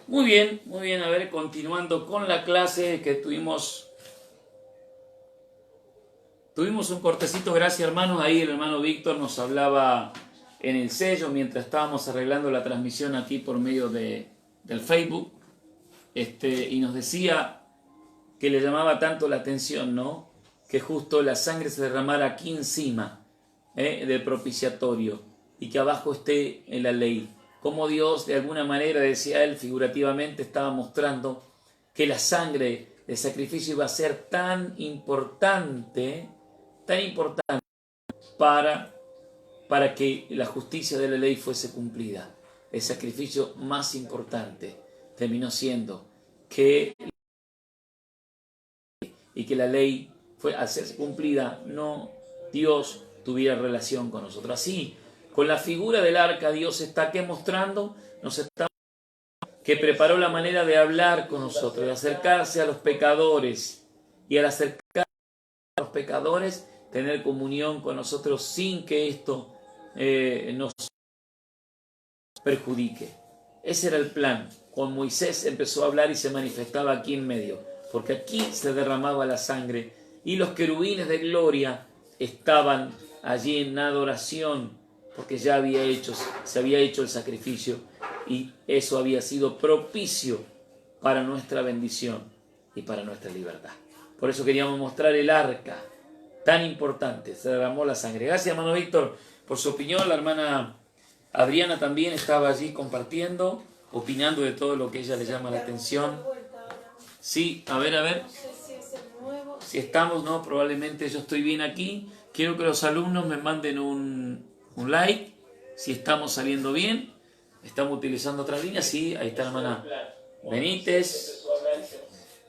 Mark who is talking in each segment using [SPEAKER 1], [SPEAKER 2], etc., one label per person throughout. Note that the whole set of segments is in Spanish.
[SPEAKER 1] muy bien, a ver, continuando con la clase que tuvimos un cortecito, gracias hermanos, ahí el hermano Víctor nos hablaba en el sello mientras estábamos arreglando la transmisión aquí por medio del Facebook, y nos decía que le llamaba tanto la atención, ¿no? Que justo la sangre se derramara aquí encima del propiciatorio y que abajo esté en la ley. Como Dios, de alguna manera, decía él, figurativamente estaba mostrando que la sangre del sacrificio iba a ser tan importante para que la justicia de la ley fuese cumplida. El sacrificio más importante terminó siendo que la ley fue al ser cumplida, no Dios tuviera relación con nosotros. Así, con la figura del arca, Dios está que mostrando, nos está que preparó la manera de hablar con nosotros, de acercarse a los pecadores, y al acercarse a los pecadores, tener comunión con nosotros sin que esto nos perjudique. Ese era el plan. Con Moisés empezó a hablar y se manifestaba aquí en medio, porque aquí se derramaba la sangre y los querubines de gloria estaban allí en adoración, porque ya se había hecho el sacrificio y eso había sido propicio para nuestra bendición y para nuestra libertad. Por eso queríamos mostrar el arca tan importante, se derramó la sangre. Gracias, hermano Víctor, por su opinión. La hermana Adriana también estaba allí compartiendo, opinando de todo lo que a ella le llama la atención. Sí, a ver. Si estamos, no, probablemente yo estoy bien aquí. Quiero que los alumnos me manden un like, si estamos saliendo bien. Estamos utilizando otras líneas, sí, ahí está la hermana Benítez.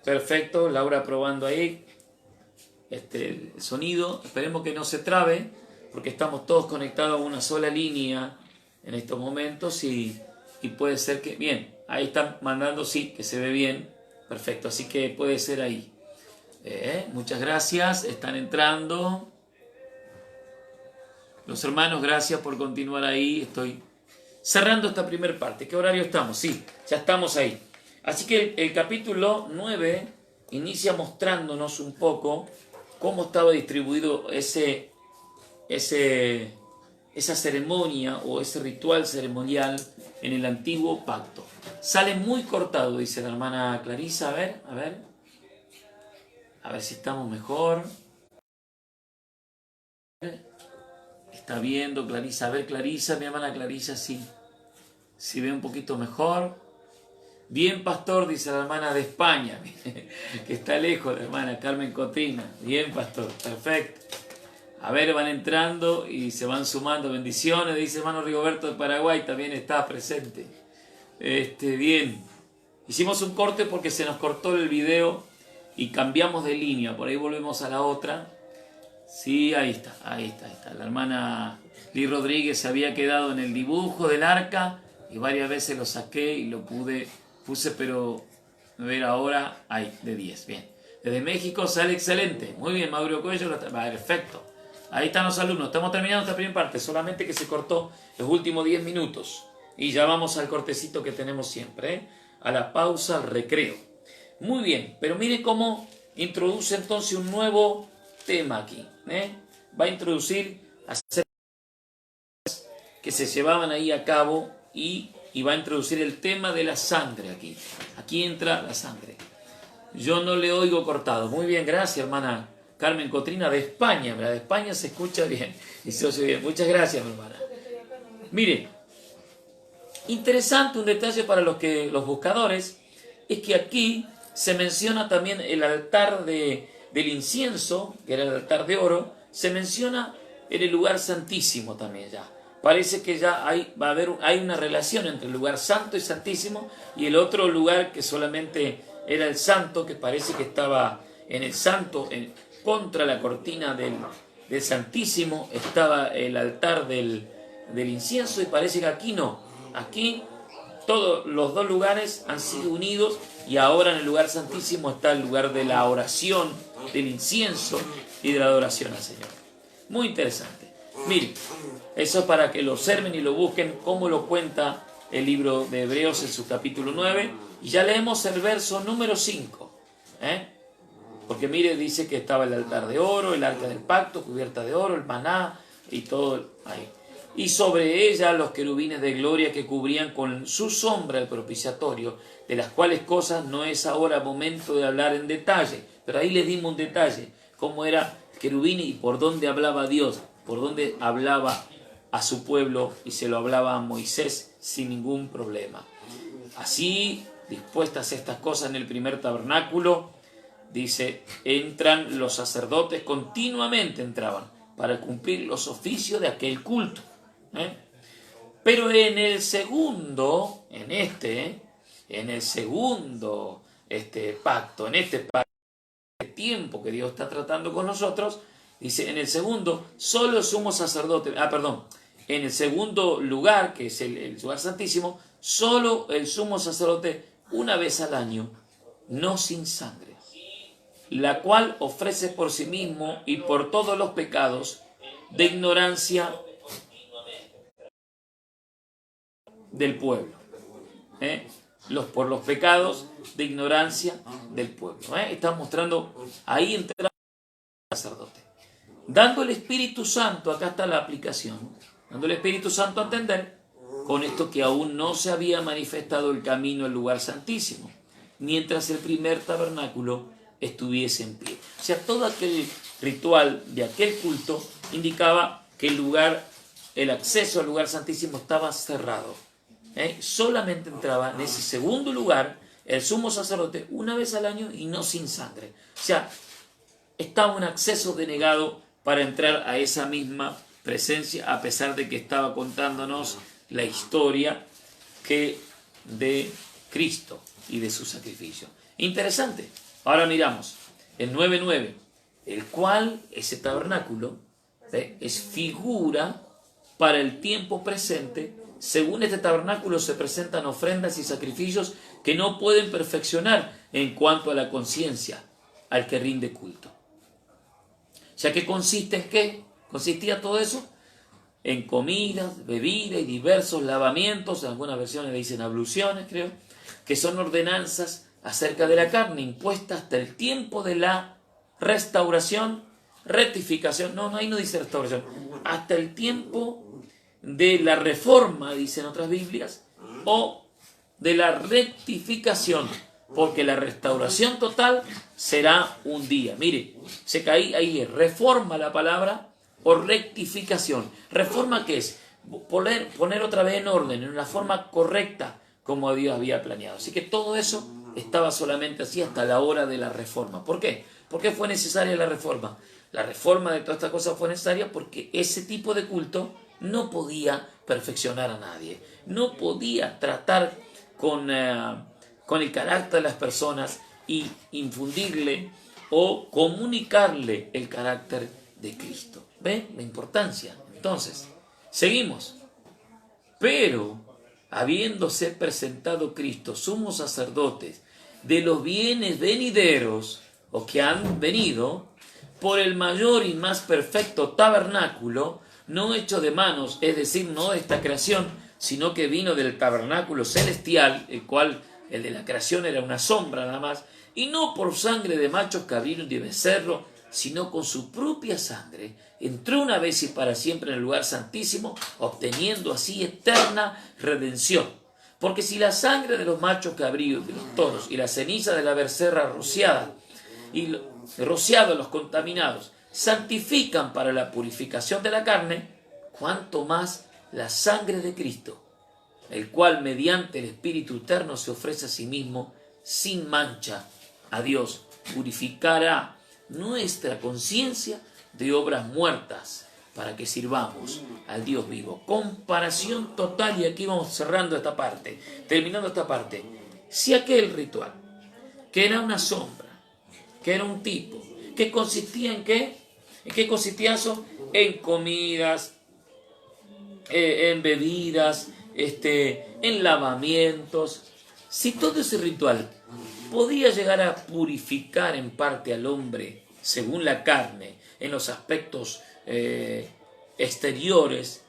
[SPEAKER 1] Perfecto, Laura probando ahí el sonido. Esperemos que no se trabe, porque estamos todos conectados a una sola línea en estos momentos y puede ser que... Bien, ahí están mandando, sí, que se ve bien. Perfecto, así que puede ser ahí. Muchas gracias, están entrando. Los hermanos, gracias por continuar ahí. Estoy cerrando esta primera parte. ¿Qué horario estamos? Sí, ya estamos ahí. Así que el capítulo 9 inicia mostrándonos un poco cómo estaba distribuido esa ceremonia o ese ritual ceremonial en el antiguo pacto. Sale muy cortado, dice la hermana Clarisa. A ver si estamos mejor. Está viendo Clarisa. A ver, Clarisa, mi hermana Clarisa, sí. Si ve un poquito mejor. Bien, pastor, dice la hermana de España, que está lejos, la hermana Carmen Cotrina. Bien, pastor, perfecto. A ver, van entrando y se van sumando. Bendiciones, dice hermano Rigoberto de Paraguay, también está presente. Bien. Hicimos un corte porque se nos cortó el video y cambiamos de línea. Por ahí volvemos a la otra. Sí, ahí está. La hermana Liz Rodríguez se había quedado en el dibujo del arca y varias veces lo saqué y lo puse, pero a ver ahora, ahí, de 10, bien. Desde México sale excelente. Muy bien, Mauro Cuello, perfecto. Ahí están los alumnos. Estamos terminando esta primera parte, solamente que se cortó los últimos 10 minutos. Y ya vamos al cortecito que tenemos siempre, a la pausa, al recreo. Muy bien, pero mire cómo introduce entonces un nuevo tema aquí. Va a introducir que se llevaban ahí a cabo y va a introducir el tema de la sangre aquí. Aquí entra la sangre. Yo no le oigo cortado. Muy bien, gracias, hermana Carmen Cotrina de España. De España se escucha bien y se oye bien. Muchas gracias, mi hermana. Mire, interesante un detalle para los buscadores es que aquí se menciona también el altar del incienso, que era el altar de oro, se menciona en el lugar santísimo también ya. Parece que ya hay una relación entre el lugar santo y santísimo y el otro lugar que solamente era el santo, que parece que estaba en el santo, contra la cortina del santísimo estaba el altar del incienso, y parece que aquí no. Aquí todos los dos lugares han sido unidos y ahora en el lugar santísimo está el lugar de la oración, del incienso y de la adoración al Señor. Muy interesante. Miren, eso es para que lo observen y lo busquen, cómo lo cuenta el libro de Hebreos en su capítulo 9, y ya leemos el verso número 5. Porque mire, dice que estaba el altar de oro, el arca del pacto, cubierta de oro, el maná y todo ahí. Y sobre ella los querubines de gloria que cubrían con su sombra el propiciatorio, de las cuales cosas no es ahora momento de hablar en detalle. Pero ahí les dimos un detalle, cómo era el querubín y por dónde hablaba Dios, por dónde hablaba a su pueblo y se lo hablaba a Moisés sin ningún problema. Así, dispuestas estas cosas en el primer tabernáculo, dice, entran los sacerdotes, continuamente entraban para cumplir los oficios de aquel culto. Pero en el segundo, en el segundo pacto, en este pacto de tiempo que Dios está tratando con nosotros, dice, en el segundo, solo el sumo sacerdote, en el segundo lugar, que es el lugar santísimo, solo el sumo sacerdote una vez al año, no sin sangre, la cual ofrece por sí mismo y por todos los pecados de ignorancia del pueblo. Por los pecados de ignorancia del pueblo. Está mostrando ahí entre el sacerdote. Dando el Espíritu Santo, acá está la aplicación, dando el Espíritu Santo a entender con esto que aún no se había manifestado el camino al lugar santísimo, mientras el primer tabernáculo estuviese en pie. O sea, todo aquel ritual de aquel culto indicaba que el acceso al lugar santísimo estaba cerrado. Solamente entraba en ese segundo lugar el sumo sacerdote una vez al año y no sin sangre. O sea, estaba un acceso denegado para entrar a esa misma presencia, a pesar de que estaba contándonos la historia de Cristo y de su sacrificio. Interesante. Ahora miramos el 9:9, el cual, ese tabernáculo, es figura para el tiempo presente. Según este tabernáculo se presentan ofrendas y sacrificios que no pueden perfeccionar en cuanto a la conciencia al que rinde culto. O sea, ¿qué consiste en qué? ¿Consistía todo eso? En comidas, bebidas y diversos lavamientos, en algunas versiones le dicen abluciones, creo, que son ordenanzas acerca de la carne impuestas hasta el tiempo de la restauración, rectificación, ahí no dice restauración, hasta el tiempo de la reforma, dicen otras Biblias, o de la rectificación, porque la restauración total será un día. Mire, sé que ahí es reforma la palabra o rectificación. Reforma, ¿qué es? Poner otra vez en orden, en una forma correcta, como Dios había planeado. Así que todo eso estaba solamente así hasta la hora de la reforma. ¿Por qué? ¿Por qué fue necesaria la reforma? La reforma de todas estas cosas fue necesaria porque ese tipo de culto no podía perfeccionar a nadie, no podía tratar con el carácter de las personas y infundirle o comunicarle el carácter de Cristo. ¿Ven la importancia? Entonces, seguimos. Pero, habiéndose presentado Cristo sumo sacerdote de los bienes venideros, o que han venido, por el mayor y más perfecto tabernáculo, no hecho de manos, es decir, no de esta creación, sino que vino del tabernáculo celestial, el de la creación era una sombra nada más, y no por sangre de machos cabríos y de becerro, sino con su propia sangre, entró una vez y para siempre en el lugar santísimo, obteniendo así eterna redención. Porque si la sangre de los machos cabríos, de los toros, y la ceniza de la becerra rociada, y rociado a los contaminados, santifican para la purificación de la carne, cuanto más la sangre de Cristo, el cual mediante el Espíritu Eterno se ofrece a sí mismo sin mancha a Dios, purificará nuestra conciencia de obras muertas para que sirvamos al Dios vivo. Comparación total, y aquí vamos cerrando esta parte, terminando esta parte. Si aquel ritual, que era una sombra, que era un tipo, que consistía en qué? ¿En qué consistía eso? En comidas, en bebidas, en lavamientos. Si todo ese ritual podía llegar a purificar en parte al hombre, según la carne, en los aspectos exteriores,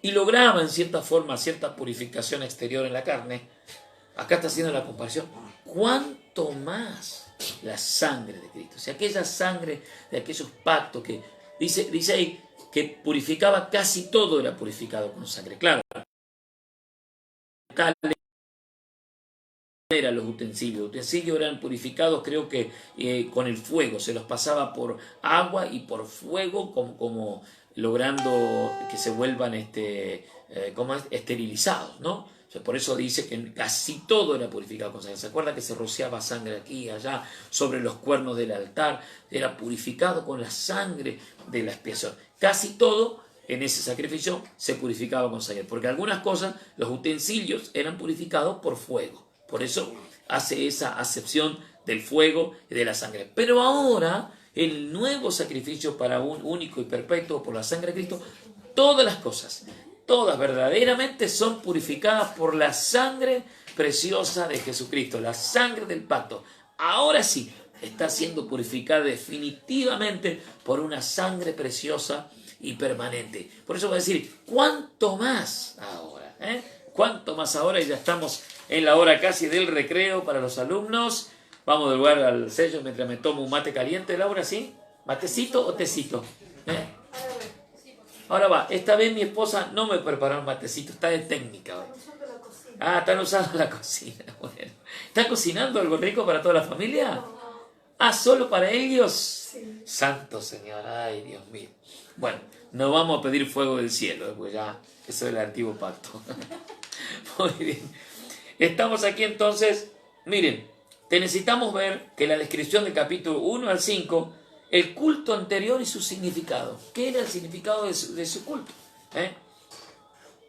[SPEAKER 1] y lograba en cierta forma cierta purificación exterior en la carne, acá está haciendo la comparación, cuánto más la sangre de Cristo. O sea, aquella sangre de aquellos pactos que dice ahí que purificaba, casi todo era purificado con sangre. Claro, tal eran los utensilios. Los utensilios eran purificados, creo que con el fuego. Se los pasaba por agua y por fuego, como logrando que se vuelvan esterilizados, ¿no? O sea, por eso dice que casi todo era purificado con sangre. ¿Se acuerda que se rociaba sangre aquí y allá sobre los cuernos del altar? Era purificado con la sangre de la expiación. Casi todo en ese sacrificio se purificaba con sangre, porque algunas cosas, los utensilios eran purificados por fuego. Por eso hace esa acepción del fuego y de la sangre. Pero ahora, el nuevo sacrificio para un único y perpetuo por la sangre de Cristo, todas las cosas, todas verdaderamente son purificadas por la sangre preciosa de Jesucristo, la sangre del pacto. Ahora sí, está siendo purificada definitivamente por una sangre preciosa y permanente. Por eso voy a decir, ¿cuánto más ahora? ¿Cuánto más ahora? Y ya estamos en la hora casi del recreo para los alumnos. Vamos del lugar al sello mientras me tomo un mate caliente. Laura, ¿sí? ¿Matecito o tecito? Ahora va, esta vez mi esposa no me preparó un matecito, está de técnica hoy. Ah, están usando la cocina. Bueno. ¿Están cocinando algo rico para toda la familia? Ah, ¿solo para ellos? Sí. Santo Señor, ay Dios mío. Bueno, no vamos a pedir fuego del cielo, pues ya, eso es el antiguo pacto. Muy bien. Estamos aquí entonces, miren, necesitamos ver que la descripción del capítulo 1 al 5, el culto anterior y su significado. ¿Qué era el significado de su culto?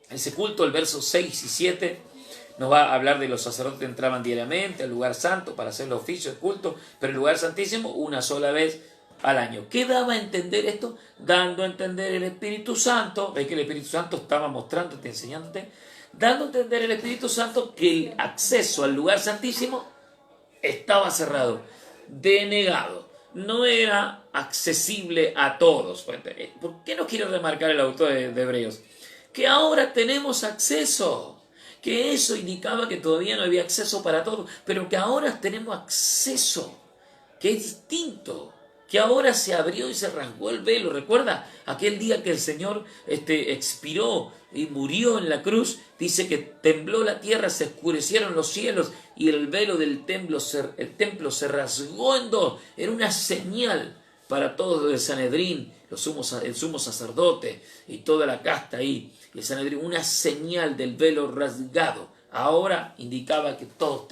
[SPEAKER 1] Ese culto, el verso 6 y 7, nos va a hablar de los sacerdotes que entraban diariamente al lugar santo para hacer el oficio de culto, pero el lugar santísimo una sola vez al año. ¿Qué daba a entender esto? Dando a entender el Espíritu Santo, ve que el Espíritu Santo estaba mostrándote, enseñándote, dando a entender el Espíritu Santo que el acceso al lugar santísimo estaba cerrado, denegado, no era accesible a todos. ¿Por qué no quiere remarcar el autor de Hebreos? Que ahora tenemos acceso, que eso indicaba que todavía no había acceso para todos, pero que ahora tenemos acceso, que es distinto, que ahora se abrió y se rasgó el velo. ¿Recuerda aquel día que el Señor expiró y murió en la cruz? Dice que tembló la tierra, se oscurecieron los cielos y el velo del templo se rasgó en dos. Era una señal para todos el Sanedrín, el sumo sacerdote y toda la casta ahí, el Sanedrín, una señal del velo rasgado. Ahora indicaba que todos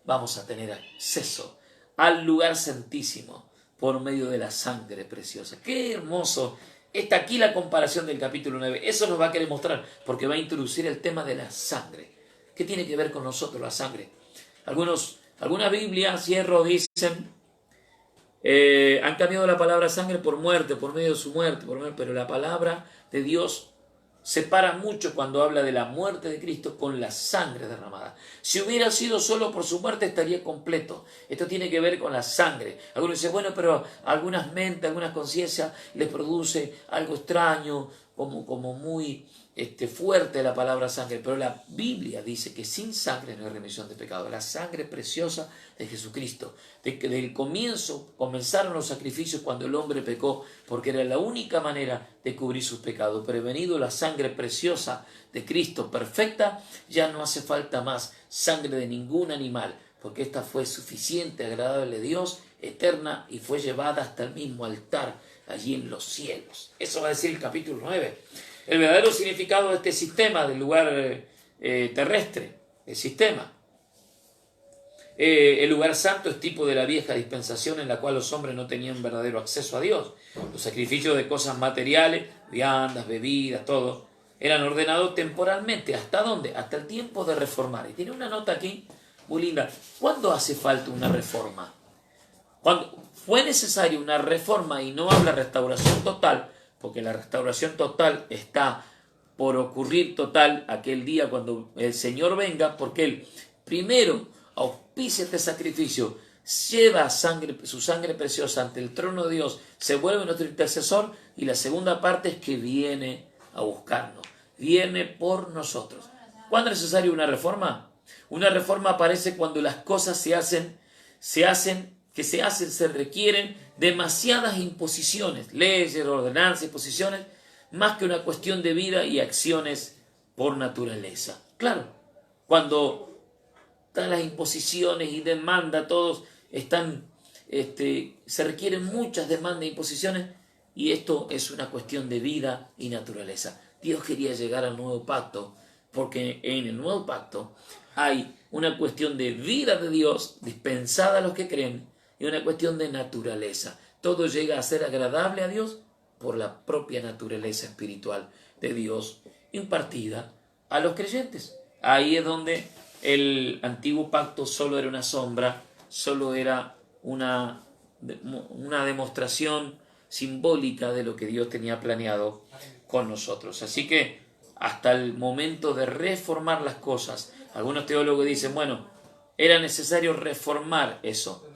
[SPEAKER 1] vamos a tener acceso al lugar santísimo por medio de la sangre preciosa. ¡Qué hermoso! Está aquí la comparación del capítulo 9. Eso nos va a querer mostrar, porque va a introducir el tema de la sangre. ¿Qué tiene que ver con nosotros la sangre? Algunas Biblias, cierro, dicen, han cambiado la palabra sangre por muerte, por medio de su muerte, pero la palabra de Dios separa mucho cuando habla de la muerte de Cristo con la sangre derramada. Si hubiera sido solo por su muerte estaría completo. Esto tiene que ver con la sangre. Algunos dicen, bueno, pero a algunas mentes, a algunas conciencias les produce algo extraño, como muy fuerte la palabra sangre. Pero la Biblia dice que sin sangre no hay remisión de pecado. La sangre preciosa de Jesucristo. Del comienzo comenzaron los sacrificios cuando el hombre pecó, porque era la única manera de cubrir sus pecados. Prevenido la sangre preciosa de Cristo perfecta, ya no hace falta más sangre de ningún animal, porque esta fue suficiente, agradable a Dios, eterna, y fue llevada hasta el mismo altar allí en los cielos. Eso va a decir el capítulo 9. El verdadero significado de este sistema del lugar terrestre, el sistema. El lugar santo es tipo de la vieja dispensación en la cual los hombres no tenían verdadero acceso a Dios. Los sacrificios de cosas materiales, viandas, bebidas, todo, eran ordenados temporalmente. ¿Hasta dónde? Hasta el tiempo de reformar. Y tiene una nota aquí muy linda. ¿Cuándo hace falta una reforma? Cuando fue necesaria una reforma, y no habla restauración total, porque la restauración total está por ocurrir total aquel día cuando el Señor venga, porque Él primero auspicia este sacrificio, lleva su sangre preciosa ante el trono de Dios, se vuelve nuestro intercesor, y la segunda parte es que viene a buscarnos. viene por nosotros. ¿Cuándo es necesaria una reforma? Una reforma aparece cuando las cosas se requieren demasiadas imposiciones, leyes, ordenanzas, imposiciones, más que una cuestión de vida y acciones por naturaleza. Claro, cuando están las imposiciones y demanda, todos están, se requieren muchas demandas e imposiciones, y esto es una cuestión de vida y naturaleza. Dios quería llegar al nuevo pacto, porque en el nuevo pacto hay una cuestión de vida de Dios dispensada a los que creen y una cuestión de naturaleza. Todo llega a ser agradable a Dios por la propia naturaleza espiritual de Dios impartida a los creyentes. Ahí es donde el antiguo pacto solo era una sombra, solo era una demostración simbólica de lo que Dios tenía planeado con nosotros. Así que hasta el momento de reformar las cosas, algunos teólogos dicen, bueno, era necesario reformar eso,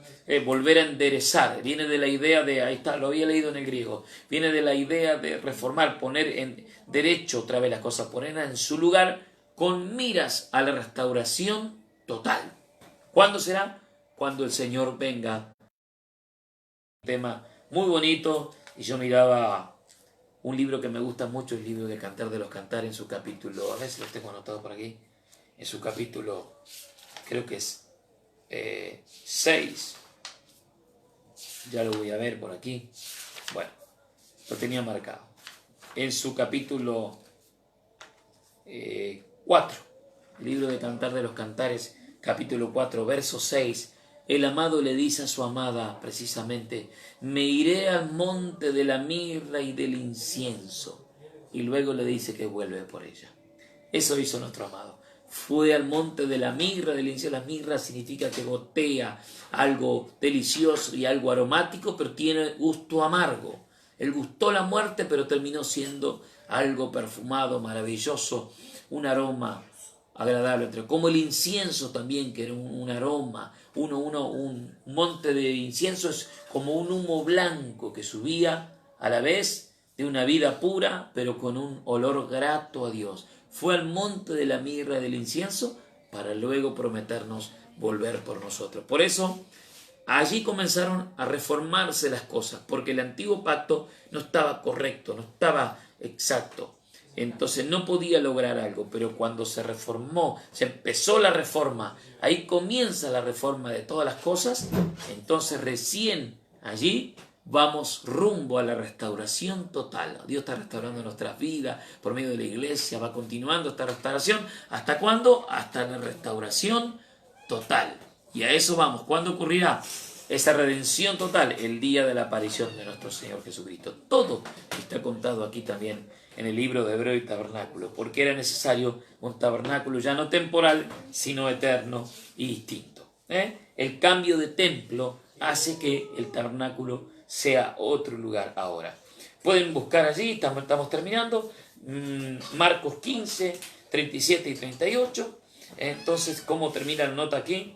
[SPEAKER 1] volver a enderezar. Viene de la idea de, ahí está, lo había leído en el griego, viene de la idea de reformar, poner en derecho otra vez las cosas, ponerlas en su lugar con miras a la restauración total. ¿Cuándo será? Cuando el Señor venga. Un tema muy bonito, y yo miraba un libro que me gusta mucho, el libro de Cantar de los Cantares, en su capítulo, a ver si lo tengo anotado por aquí, en su capítulo, creo que es 6, ya lo voy a ver por aquí, bueno, lo tenía marcado, en su capítulo 4, el libro de Cantar de los Cantares, capítulo 4, verso 6, el amado le dice a su amada, precisamente, me iré al monte de la mirra y del incienso. Y luego le dice que vuelve por ella. Eso hizo nuestro amado. Fue al monte de la mirra, del incienso. La mirra significa que gotea algo delicioso y algo aromático, pero tiene gusto amargo. Él gustó la muerte, pero terminó siendo algo perfumado, maravilloso, un aroma agradable, como el incienso también, que era un aroma, un monte de incienso es como un humo blanco que subía a la vez de una vida pura, pero con un olor grato a Dios. Fue al monte de la mirra y del incienso para luego prometernos volver por nosotros. Por eso, allí comenzaron a reformarse las cosas, porque el antiguo pacto no estaba correcto, no estaba exacto. Entonces no podía lograr algo, pero cuando se reformó, se empezó la reforma, ahí comienza la reforma de todas las cosas, entonces recién allí vamos rumbo a la restauración total. Dios está restaurando nuestras vidas por medio de la iglesia, va continuando esta restauración. ¿Hasta cuándo? Hasta la restauración total. Y a eso vamos. ¿Cuándo ocurrirá esa redención total? El día de la aparición de nuestro Señor Jesucristo. Todo está contado aquí también en el libro de Hebreo y Tabernáculo, porque era necesario un tabernáculo ya no temporal, sino eterno y distinto. El cambio de templo hace que el tabernáculo sea otro lugar ahora. Pueden buscar allí, estamos terminando, Marcos 15, 37 y 38. Entonces, ¿cómo termina la nota aquí?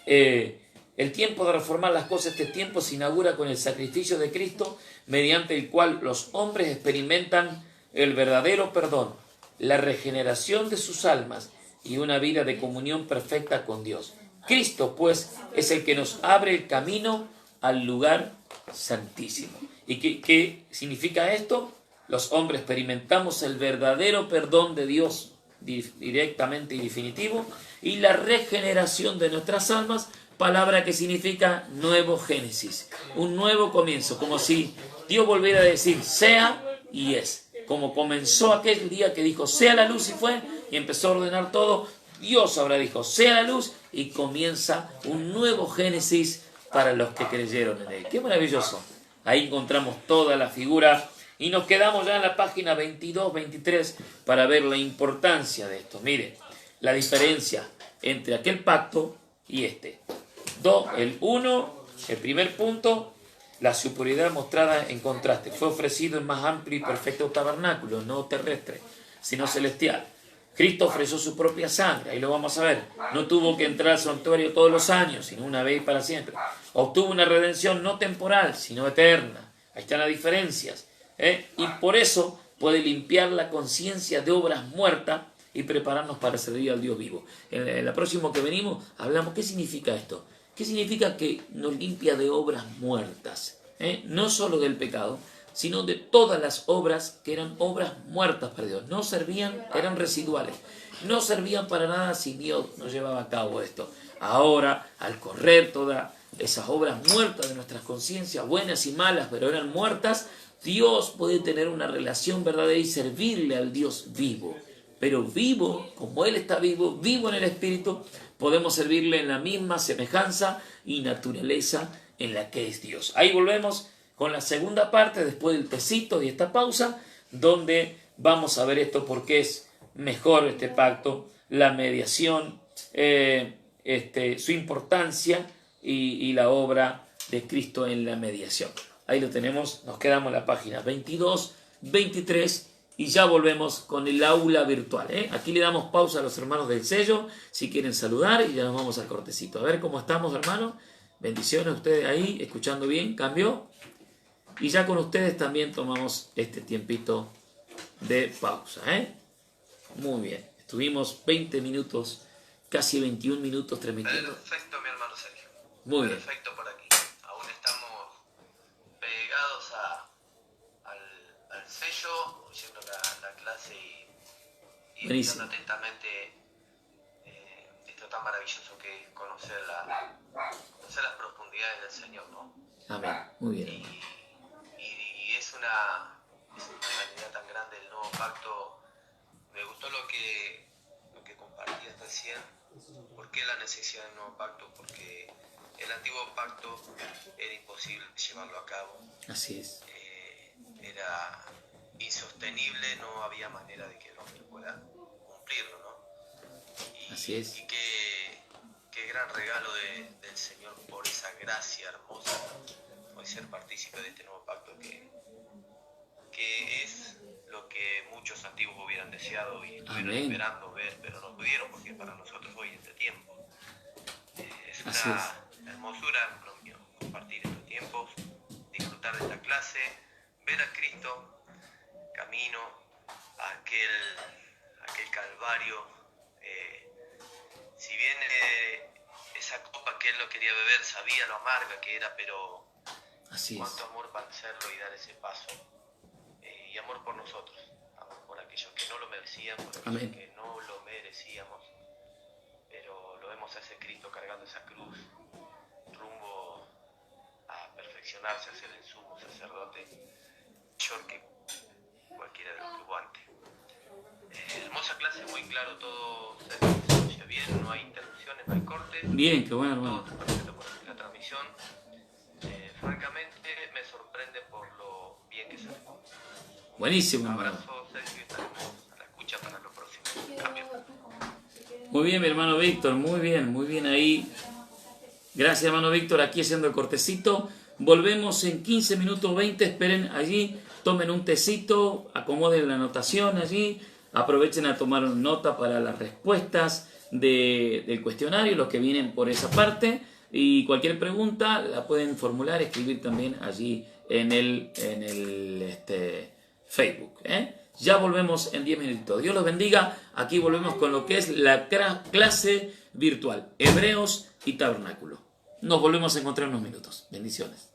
[SPEAKER 1] El tiempo de reformar las cosas, este tiempo se inaugura con el sacrificio de Cristo, mediante el cual los hombres experimentan el verdadero perdón, la regeneración de sus almas y una vida de comunión perfecta con Dios. Cristo, pues, es el que nos abre el camino al lugar santísimo. ¿Y qué significa esto? Los hombres experimentamos el verdadero perdón de Dios directamente y definitivo, y la regeneración de nuestras almas, palabra que significa nuevo génesis, un nuevo comienzo, como si Dios volviera a decir sea y es. Como comenzó aquel día que dijo sea la luz y fue, y empezó a ordenar todo, Dios ahora dijo sea la luz y comienza un nuevo génesis para los que creyeron en él. ¡Qué maravilloso! Ahí encontramos toda la figura y nos quedamos ya en la página 22, 23 para ver la importancia de esto. Mire, la diferencia entre aquel pacto y este. El primer punto, la superioridad mostrada en contraste. Fue ofrecido el más amplio y perfecto tabernáculo, no terrestre, sino celestial. Cristo ofreció su propia sangre, ahí lo vamos a ver. No tuvo que entrar al santuario todos los años, sino una vez y para siempre. Obtuvo una redención no temporal, sino eterna. Ahí están las diferencias. Y por eso puede limpiar la conciencia de obras muertas y prepararnos para servir al Dios vivo. En la próxima que venimos hablamos qué significa esto. ¿Qué significa que nos limpia de obras muertas? No solo del pecado, sino de todas las obras que eran obras muertas para Dios. No servían, eran residuales. No servían para nada si Dios no llevaba a cabo esto. Ahora, al correr todas esas obras muertas de nuestras conciencias, buenas y malas, pero eran muertas, Dios puede tener una relación verdadera y servirle al Dios vivo. Pero vivo, como Él está vivo, vivo en el Espíritu, podemos servirle en la misma semejanza y naturaleza en la que es Dios. Ahí volvemos con la segunda parte, después del tecito y esta pausa, donde vamos a ver esto porque es mejor este pacto, la mediación, su importancia y la obra de Cristo en la mediación. Ahí lo tenemos, nos quedamos en la página 22, 23 y ya volvemos con el aula virtual. Aquí le damos pausa a los hermanos del sello si quieren saludar y ya nos vamos al cortecito. A ver cómo estamos, hermanos. Bendiciones a ustedes ahí, escuchando bien, ¿cambió? Y ya con ustedes también tomamos este tiempito de pausa. Muy bien, estuvimos 20 minutos, casi 21 minutos transmitiendo.
[SPEAKER 2] Perfecto, mi hermano Sergio.
[SPEAKER 1] Muy bien.
[SPEAKER 2] Perfecto por aquí. Aún estamos pegados al sello, oyendo la clase y escuchando atentamente esto tan maravilloso que es conocer las profundidades del Señor, ¿no?
[SPEAKER 1] Amén. Muy bien.
[SPEAKER 2] Y es una realidad tan grande el nuevo pacto. Me gustó lo que compartías recién. ¿Por qué la necesidad del nuevo pacto? Porque el antiguo pacto era imposible llevarlo a cabo.
[SPEAKER 1] Así es.
[SPEAKER 2] Era insostenible, no había manera de que el hombre pueda cumplirlo, ¿no?
[SPEAKER 1] Así es.
[SPEAKER 2] Y qué gran regalo del Señor por esa gracia hermosa, hoy ser partícipe de este nuevo pacto que es lo que muchos antiguos hubieran deseado y estuvieron esperando ver, pero no pudieron porque para nosotros hoy este tiempo es una hermosura, compartir estos tiempos, disfrutar de esta clase, ver a Cristo camino a aquel Calvario. Si bien esa copa que él no quería beber, sabía lo amarga que era, pero cuánto amor para hacerlo y dar ese paso. Y amor por nosotros, amor por aquellos que no lo merecían, por aquellos que no lo merecíamos, pero lo vemos a ese Cristo cargando esa cruz, rumbo a perfeccionarse, a ser el sumo sacerdote, mayor que cualquiera de los que hubo antes. Hermosa clase, muy claro todo, se escucha bien, no hay interrupciones, no hay cortes.
[SPEAKER 1] Bien, qué bueno, hermano.
[SPEAKER 2] Todo perfecto por la transmisión. Francamente me sorprende por lo bien que se responde.
[SPEAKER 1] Buenísimo,
[SPEAKER 2] Un
[SPEAKER 1] hermano.
[SPEAKER 2] abrazo, Sergio, estaremos a la escucha para los próximos cambios.
[SPEAKER 1] Muy bien, mi hermano Víctor, muy bien ahí. Gracias, hermano Víctor, aquí haciendo el cortecito. Volvemos en 15 minutos 20, esperen allí, tomen un tecito, acomoden la anotación allí, aprovechen a tomar nota para las respuestas del cuestionario, los que vienen por esa parte, y cualquier pregunta la pueden formular, escribir también allí en el Facebook. Ya volvemos en 10 minutos. Dios los bendiga. Aquí volvemos con lo que es la clase virtual, Hebreos y Tabernáculo. Nos volvemos a encontrar en unos minutos. Bendiciones.